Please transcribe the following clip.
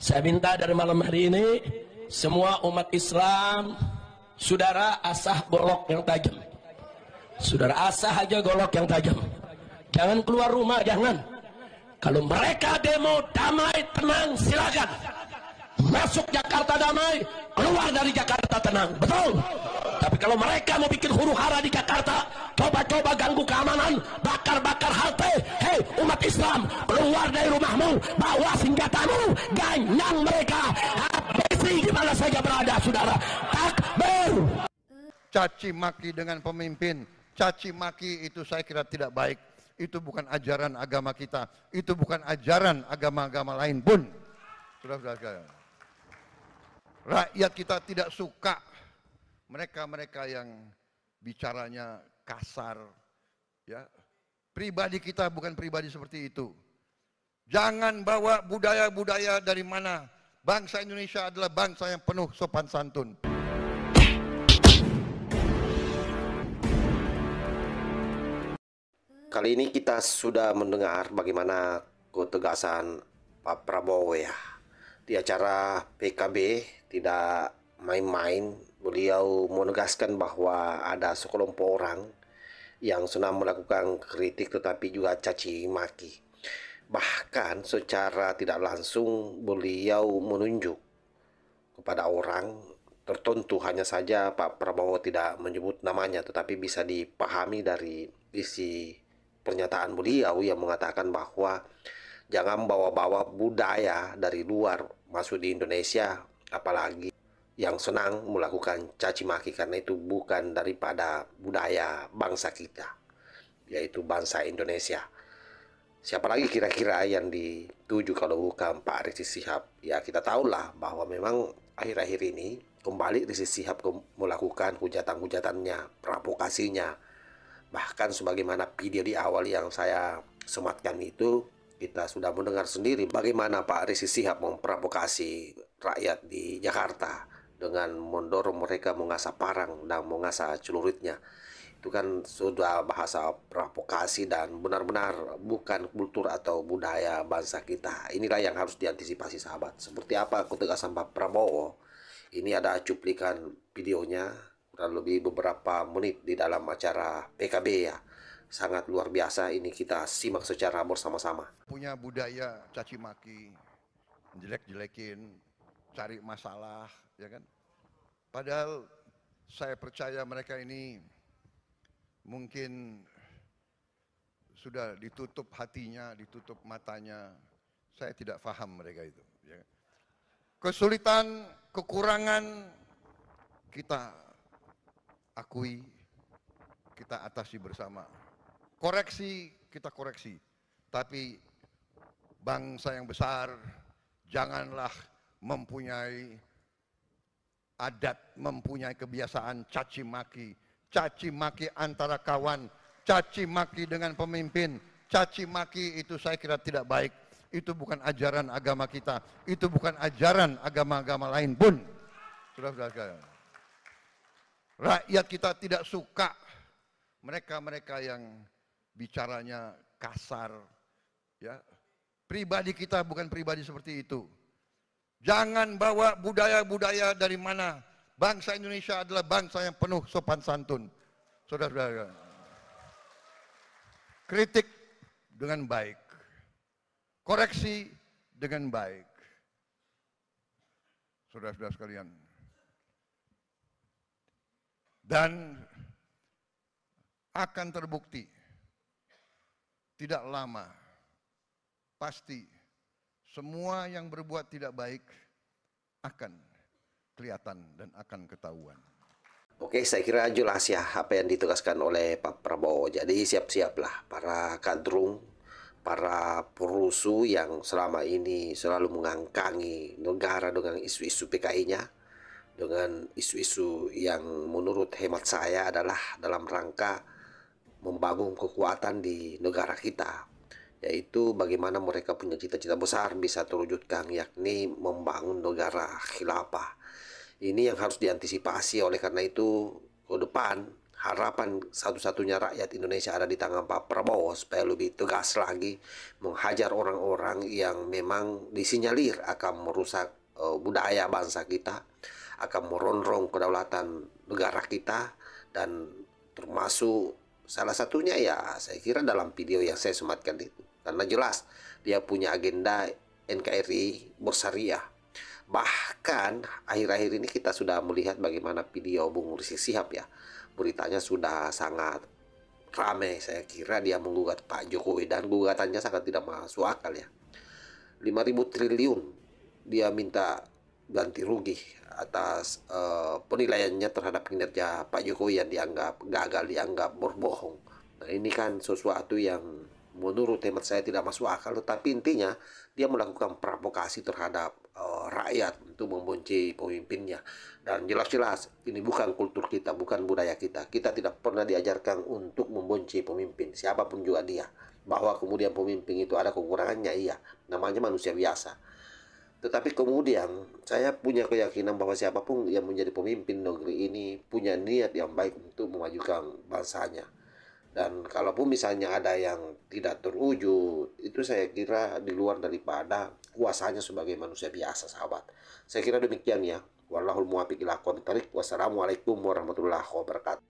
Saya minta dari malam hari ini semua umat Islam, saudara asah golok yang tajam. Saudara asah aja golok yang tajam. Jangan keluar rumah, jangan. Kalau mereka demo damai, tenang, silakan. Masuk Jakarta damai, keluar dari Jakarta tenang, betul. Tapi kalau mereka mau bikin huru hara di Jakarta, coba-coba ganggu keamanan, bakar-bakar halte, hei umat Islam, keluar dari rumahmu, bawa senjatamu, ganyang mereka, habisi di mana saja berada, saudara. Takbir. Caci maki dengan pemimpin, caci maki itu saya kira tidak baik. Itu bukan ajaran agama kita, itu bukan ajaran agama-agama lain pun. Saudara-saudara, rakyat kita tidak suka mereka-mereka yang bicaranya kasar, ya. Pribadi kita bukan pribadi seperti itu. Jangan bawa budaya-budaya dari mana. Bangsa Indonesia adalah bangsa yang penuh sopan santun. Kali ini kita sudah mendengar bagaimana ketegasan Pak Prabowo ya. Di acara PKB tidak main-main, beliau menegaskan bahwa ada sekelompok orang yang senang melakukan kritik tetapi juga caci maki. Bahkan secara tidak langsung beliau menunjuk kepada orang tertentu, hanya saja Pak Prabowo tidak menyebut namanya, tetapi bisa dipahami dari isi pernyataan beliau yang mengatakan bahwa jangan bawa-bawa budaya dari luar masuk di Indonesia, apalagi yang senang melakukan caci maki, karena itu bukan daripada budaya bangsa kita, yaitu bangsa Indonesia. Siapa lagi kira-kira yang dituju kalau bukan Pak Rizik Syihab? Ya kita tahulah bahwa memang akhir-akhir ini kembali Rizik Syihab melakukan hujatan-hujatannya, provokasinya. Bahkan sebagaimana video di awal yang saya sematkan itu, kita sudah mendengar sendiri bagaimana Pak Rizik Syihab memprovokasi rakyat di Jakarta dengan mendorong mereka mengasah parang dan mengasah celuritnya. Itu kan sudah bahasa provokasi dan benar-benar bukan kultur atau budaya bangsa kita. Inilah yang harus diantisipasi sahabat. Seperti apa ketegasan Pak Prabowo? Ini ada cuplikan videonya, kurang lebih beberapa menit di dalam acara PKB ya. Sangat luar biasa, ini kita simak secara bersama-sama. Punya budaya caci maki, jelek-jelekin, cari masalah, ya kan? Padahal saya percaya mereka ini mungkin sudah ditutup hatinya, ditutup matanya. Saya tidak paham mereka itu. Ya. Kesulitan, kekurangan kita akui, kita atasi bersama. Koreksi, kita koreksi. Tapi bangsa yang besar janganlah mempunyai adat, mempunyai kebiasaan caci maki antara kawan, caci maki dengan pemimpin, caci maki itu saya kira tidak baik. Itu bukan ajaran agama kita, itu bukan ajaran agama-agama lain pun. Saudara-saudara, rakyat kita tidak suka mereka-mereka yang bicaranya kasar, ya. Pribadi kita bukan pribadi seperti itu. Jangan bawa budaya-budaya dari mana. Bangsa Indonesia adalah bangsa yang penuh sopan santun. Saudara-saudara, kritik dengan baik, koreksi dengan baik. Saudara-saudara sekalian, dan akan terbukti tidak lama, pasti semua yang berbuat tidak baik akan kelihatan dan akan ketahuan. Oke, saya kira jelas ya apa yang ditegaskan oleh Pak Prabowo. Jadi siap-siaplah para kadrung, para perusuh yang selama ini selalu mengangkangi negara dengan isu-isu PKI-nya, dengan isu-isu yang menurut hemat saya adalah dalam rangka membangun kekuatan di negara kita, yaitu bagaimana mereka punya cita-cita besar bisa terwujudkan, yakni membangun negara khilafah. Ini yang harus diantisipasi. Oleh karena itu ke depan harapan satu-satunya rakyat Indonesia ada di tangan Pak Prabowo supaya lebih tegas lagi menghajar orang-orang yang memang disinyalir akan merusak budaya bangsa kita, akan merongrong kedaulatan negara kita, dan termasuk salah satunya ya saya kira dalam video yang saya sematkan itu. Karena jelas dia punya agenda NKRI bersyariah. Bahkan akhir-akhir ini kita sudah melihat bagaimana video Bung Rizik Sihab ya. Beritanya sudah sangat ramai. Saya kira dia menggugat Pak Jokowi dan gugatannya sangat tidak masuk akal ya. 5.000 triliun dia minta ganti rugi atas penilaiannya terhadap kinerja Pak Jokowi yang dianggap gagal, dianggap berbohong. Nah ini kan sesuatu yang menurut hemat saya tidak masuk akal, tetapi intinya dia melakukan provokasi terhadap rakyat untuk membenci pemimpinnya. Dan jelas-jelas ini bukan kultur kita, bukan budaya kita. Kita tidak pernah diajarkan untuk membenci pemimpin, siapapun juga dia. Bahwa kemudian pemimpin itu ada kekurangannya, iya, namanya manusia biasa. Tetapi kemudian saya punya keyakinan bahwa siapapun yang menjadi pemimpin negeri ini punya niat yang baik untuk memajukan bangsanya. Dan kalaupun misalnya ada yang tidak terwujud, itu saya kira di luar daripada kuasanya sebagai manusia biasa, sahabat. Saya kira demikian ya. Wallahul muwaffiq ila aqwamit thoriq. Wassalamualaikum warahmatullahi wabarakatuh.